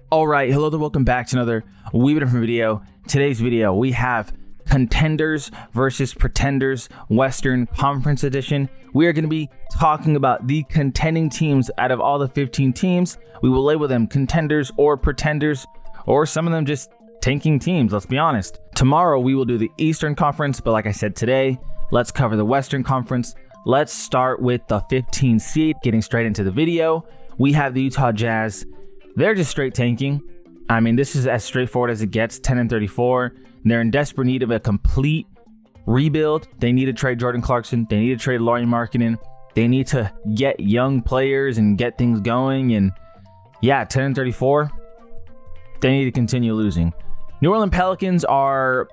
All right, hello there, welcome back to another wee bit different video. Today's video, we have Contenders versus Pretenders Western Conference Edition. We are going to be talking about the contending teams out of all the 15 teams. We will label them contenders or pretenders, or some of them just tanking teams, let's be honest. Tomorrow, we will do the Eastern Conference, but like I said today, let's cover the Western Conference. Let's start with the 15 seed, getting straight into the video. We have the Utah Jazz. They're just straight tanking. I mean, this is as straightforward as it gets, 10-34. They're in desperate need of a complete rebuild. They need to trade Jordan Clarkson. They need to trade Lauri Markkanen. They need to get young players and get things going. And yeah, 10-34, they need to continue losing. New Orleans Pelicans are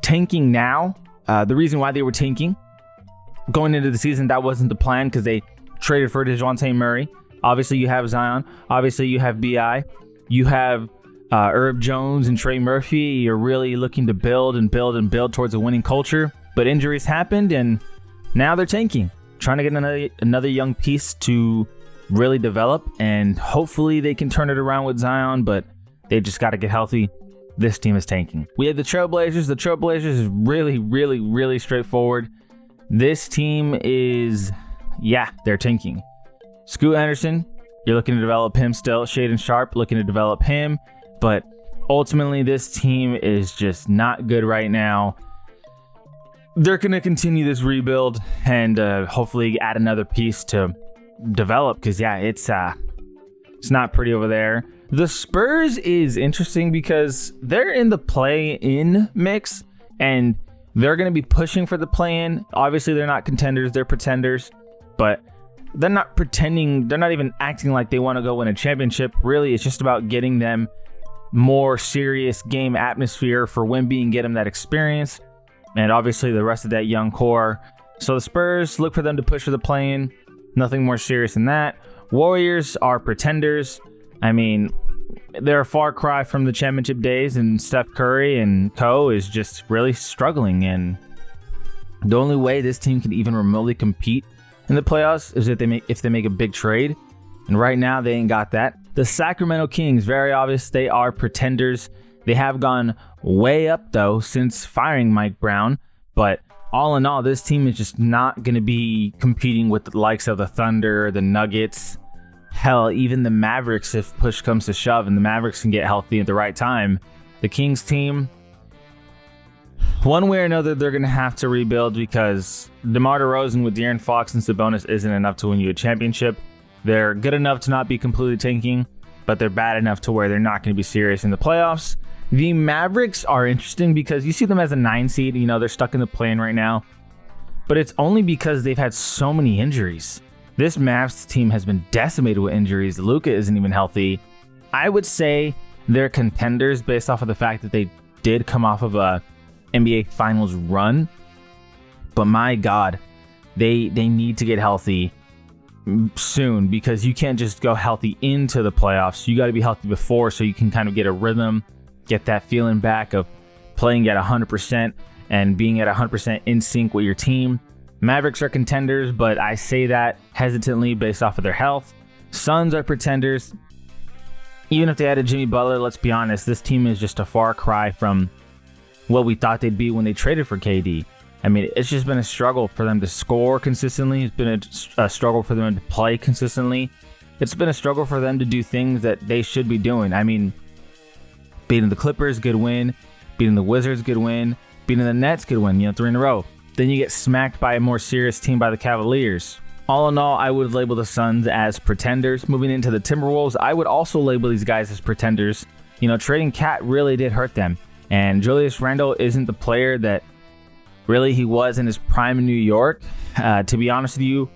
tanking now. The reason why they were tanking, going into the season, that wasn't the plan because they traded for DeJounte Murray. Obviously, you have Zion. Obviously, you have B.I. You have Herb Jones and Trey Murphy. You're really looking to build towards a winning culture. But injuries happened, and now they're tanking. Trying to get another young piece to really develop, and hopefully they can turn it around with Zion, but they just got to get healthy. This team is tanking. We have the Trailblazers. The Trailblazers is really straightforward. This team is, they're tanking. Scoot Henderson, you're looking to develop him still. Shaedon Sharpe, looking to develop him. But ultimately, this team is just not good right now. They're going to continue this rebuild and hopefully add another piece to develop. Because, it's not pretty over there. The Spurs is interesting because they're in the play-in mix. And they're going to be pushing for the play-in. Obviously, they're not contenders. They're pretenders. But they're not pretending, they're not even acting like they want to go win a championship. Really, it's just about getting them more serious game atmosphere for Wemby and get them that experience. And obviously the rest of that young core. So the Spurs, look for them to push for the play-in. Nothing more serious than that. Warriors are pretenders. I mean, they're a far cry from the championship days, and Steph Curry and co is just really struggling. And the only way this team can even remotely compete in the playoffs is if they make a big trade, and right now they ain't got that. The Sacramento Kings, very obvious, they are pretenders. They have gone way up though since firing Mike Brown, but all in all, this team is just not going to be competing with the likes of the Thunder, the Nuggets, hell, even the Mavericks if push comes to shove, and the Mavericks can get healthy at the right time. The Kings team, one way or another, they're going to have to rebuild because DeMar DeRozan with De'Aaron Fox and Sabonis isn't enough to win you a championship. They're good enough to not be completely tanking, but they're bad enough to where they're not going to be serious in the playoffs. The Mavericks are interesting because you see them as a 9 seed. You know, they're stuck in the play-in right now, but it's only because they've had so many injuries. This Mavs team has been decimated with injuries. Luka isn't even healthy. I would say they're contenders based off of the fact that they did come off of a NBA Finals run, but my God, they need to get healthy soon because you can't just go healthy into the playoffs. You got to be healthy before so you can kind of get a rhythm, get that feeling back of playing at 100% and being at 100% in sync with your team. Mavericks are contenders, but I say that hesitantly based off of their health. Suns are pretenders. Even if they added Jimmy Butler, let's be honest, this team is just a far cry from what we thought they'd be when they traded for KD. I mean, it's just been a struggle for them to score consistently. It's been a struggle for them to play consistently. It's been a struggle for them to do things that they should be doing. I mean, beating the Clippers, good win. Beating the Wizards, good win. Beating the Nets, good win. 3 in a row. Then you get smacked by a more serious team by the Cavaliers. All in all, I would label the Suns as pretenders. Moving into the Timberwolves, I would also label these guys as pretenders. Trading Cat really did hurt them. And Julius Randle isn't the player that really he was in his prime in New York. To be honest with you,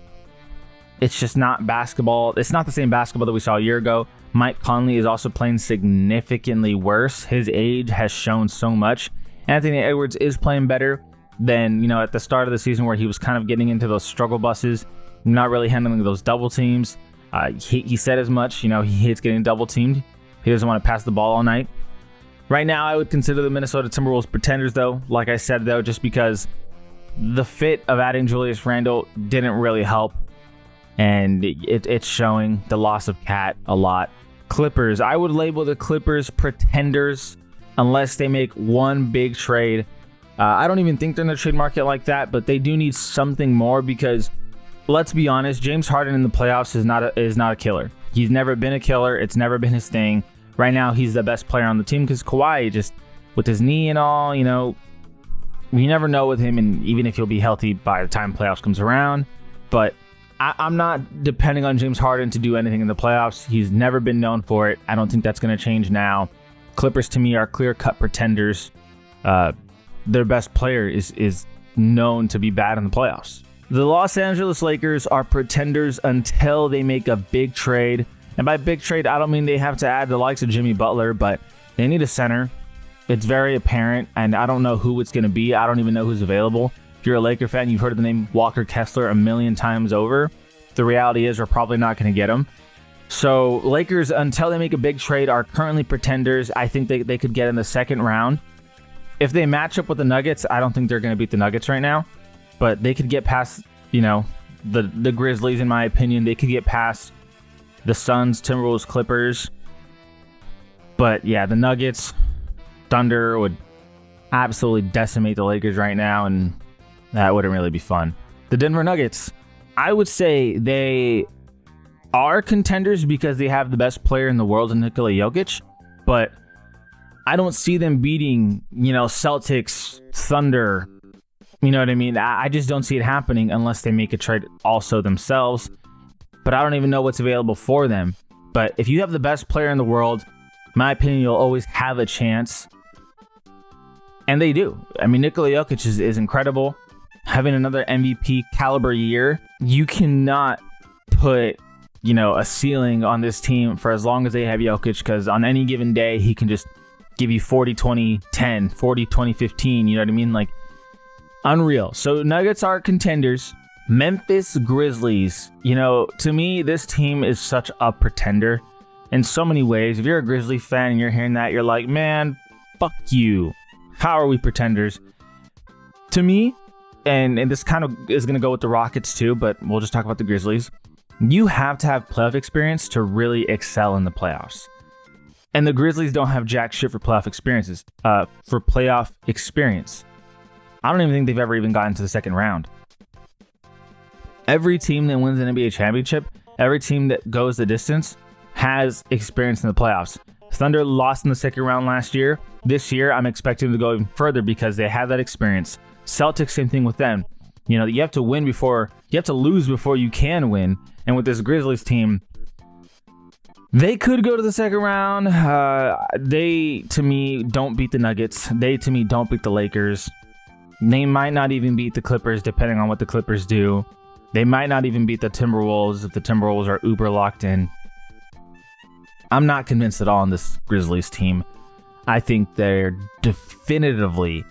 it's just not basketball. It's not the same basketball that we saw a year ago. Mike Conley is also playing significantly worse. His age has shown so much. Anthony Edwards is playing better than, at the start of the season where he was kind of getting into those struggle buses, not really handling those double teams. He said as much, he hates getting double teamed. He doesn't want to pass the ball all night. Right now, I would consider the Minnesota Timberwolves pretenders, though. Like I said, though, just because the fit of adding Julius Randle didn't really help. And it's showing the loss of Cat a lot. Clippers. I would label the Clippers pretenders unless they make one big trade. I don't even think they're in the trade market like that, but they do need something more because, let's be honest, James Harden in the playoffs is not a killer. He's never been a killer. It's never been his thing. Right now, he's the best player on the team because Kawhi, just with his knee and all, you never know with him, and even if he'll be healthy by the time playoffs comes around. But I'm not depending on James Harden to do anything in the playoffs. He's never been known for it. I don't think that's going to change now. Clippers, to me, are clear-cut pretenders. Their best player is known to be bad in the playoffs. The Los Angeles Lakers are pretenders until they make a big trade. And by big trade, I don't mean they have to add the likes of Jimmy Butler, but they need a center. It's very apparent, and I don't know who it's going to be. I don't even know who's available. If you're a Laker fan, you've heard of the name Walker Kessler a million times over. The reality is we're probably not going to get him. So Lakers, until they make a big trade, are currently pretenders. I think they could get in the second round. If they match up with the Nuggets, I don't think they're going to beat the Nuggets right now. But they could get past, the Grizzlies, in my opinion. They could get past the Suns, Timberwolves, Clippers. But yeah, the Nuggets, Thunder would absolutely decimate the Lakers right now, and that wouldn't really be fun. The Denver Nuggets, I would say they are contenders because they have the best player in the world in Nikola Jokic, but I don't see them beating, Celtics, Thunder. You know what I mean? I just don't see it happening unless they make a trade also themselves, but I don't even know what's available for them. But if you have the best player in the world, in my opinion, you'll always have a chance. And they do. I mean, Nikola Jokic is incredible. Having another MVP caliber year, you cannot put, a ceiling on this team for as long as they have Jokic, because on any given day, he can just give you 40, 20, 10, 40, 20, 15. You know what I mean? Like, unreal. So Nuggets are contenders. Memphis Grizzlies. To me, this team is such a pretender in so many ways. If you're a Grizzlies fan and you're hearing that, you're like, man, fuck you. How are we pretenders? To me, and this kind of is going to go with the Rockets too, but we'll just talk about the Grizzlies. You have to have playoff experience to really excel in the playoffs. And the Grizzlies don't have jack shit for playoff experience. I don't even think they've ever even gotten to the second round. Every team that wins an NBA championship, every team that goes the distance, has experience in the playoffs. Thunder lost in the second round last year. This year, I'm expecting them to go even further because they have that experience. Celtics, same thing with them. You have to lose before you can win. And with this Grizzlies team, they could go to the second round. They, to me, don't beat the Nuggets. They, to me, don't beat the Lakers. They might not even beat the Clippers, depending on what the Clippers do. They might not even beat the Timberwolves if the Timberwolves are uber locked in. I'm not convinced at all on this Grizzlies team. I think they're definitively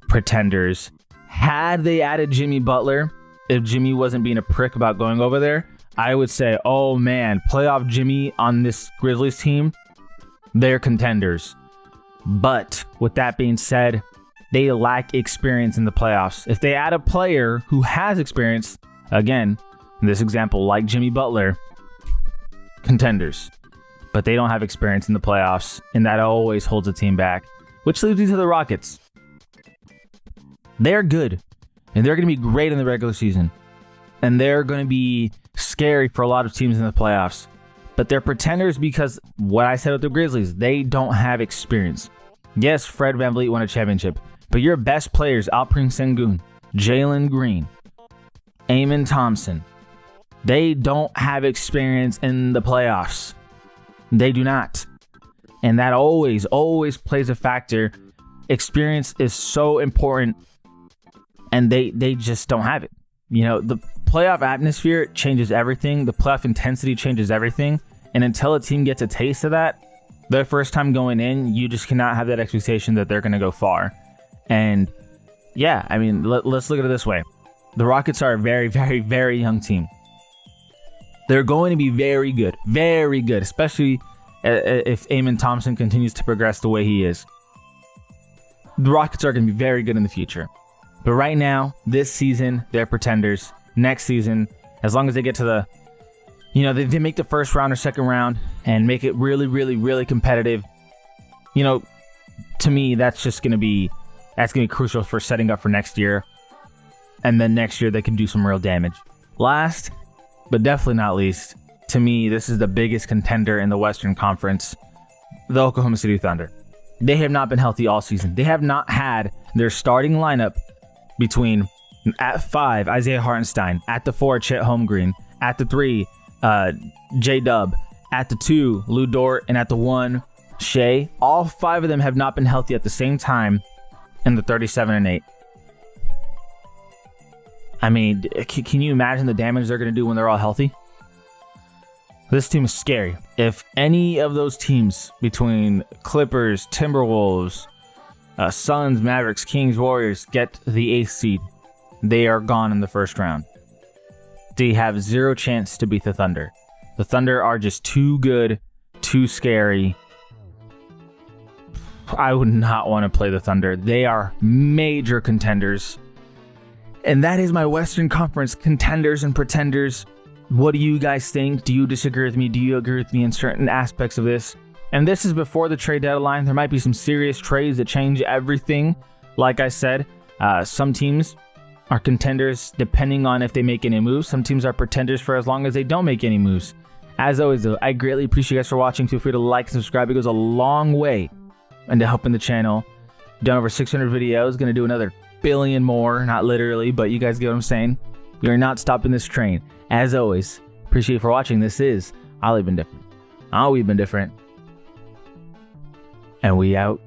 pretenders. Had they added Jimmy Butler, if Jimmy wasn't being a prick about going over there, I would say, oh man, playoff Jimmy on this Grizzlies team, they're contenders. But with that being said, they lack experience in the playoffs. If they add a player who has experience, again, in this example, like Jimmy Butler, contenders. But they don't have experience in the playoffs, and that always holds a team back. Which leads me to the Rockets. They're good, and they're going to be great in the regular season. And they're going to be scary for a lot of teams in the playoffs. But they're pretenders because, what I said with the Grizzlies, they don't have experience. Yes, Fred VanVleet won a championship, but your best players, Alperen Sengun, Jalen Green, Amen Thompson, they don't have experience in the playoffs. They do not. And that always plays a factor. Experience is so important, and they just don't have it. The playoff atmosphere changes everything. The playoff intensity changes everything. And until a team gets a taste of that, their first time going in, you just cannot have that expectation that they're going to go far. And yeah, I mean, let's look at it this way. The Rockets are a very, very, very young team. They're going to be very good, especially if Amen Thompson continues to progress the way he is. The Rockets are going to be very good in the future. But right now, this season, they're pretenders. Next season, as long as they get to they make the first round or second round, and make it really, really, really competitive. You know, to me, that's going to be crucial for setting up for next year. And then next year they can do some real damage. Last, but definitely not least, to me, this is the biggest contender in the Western Conference, the Oklahoma City Thunder. They have not been healthy all season. They have not had their starting lineup between at 5, Isaiah Hartenstein, at the 4, Chet Holmgren, at the 3, J-Dub, at the 2, Lou Dort, and at the 1, Shea. All 5 of them have not been healthy at the same time in the 37-8. I mean, can you imagine the damage they're going to do when they're all healthy? This team is scary. If any of those teams between Clippers, Timberwolves, Suns, Mavericks, Kings, Warriors get the 8th seed, they are gone in the first round. They have zero chance to beat the Thunder. The Thunder are just too good, too scary. I would not want to play the Thunder. They are major contenders. And that is my Western Conference contenders and pretenders. What do you guys think? Do you disagree with me? Do you agree with me in certain aspects of this? And this is before the trade deadline. There might be some serious trades that change everything. Like I said, some teams are contenders depending on if they make any moves. Some teams are pretenders for as long as they don't make any moves. As always, though, I greatly appreciate you guys for watching. Feel free to like and subscribe. It goes a long way into helping the channel. Done over 600 videos. Going to do another billion more. Not literally, but you guys get what I'm saying. You're not stopping this train. As always, appreciate you for watching. This is We've Been Different. We've been different. And we out.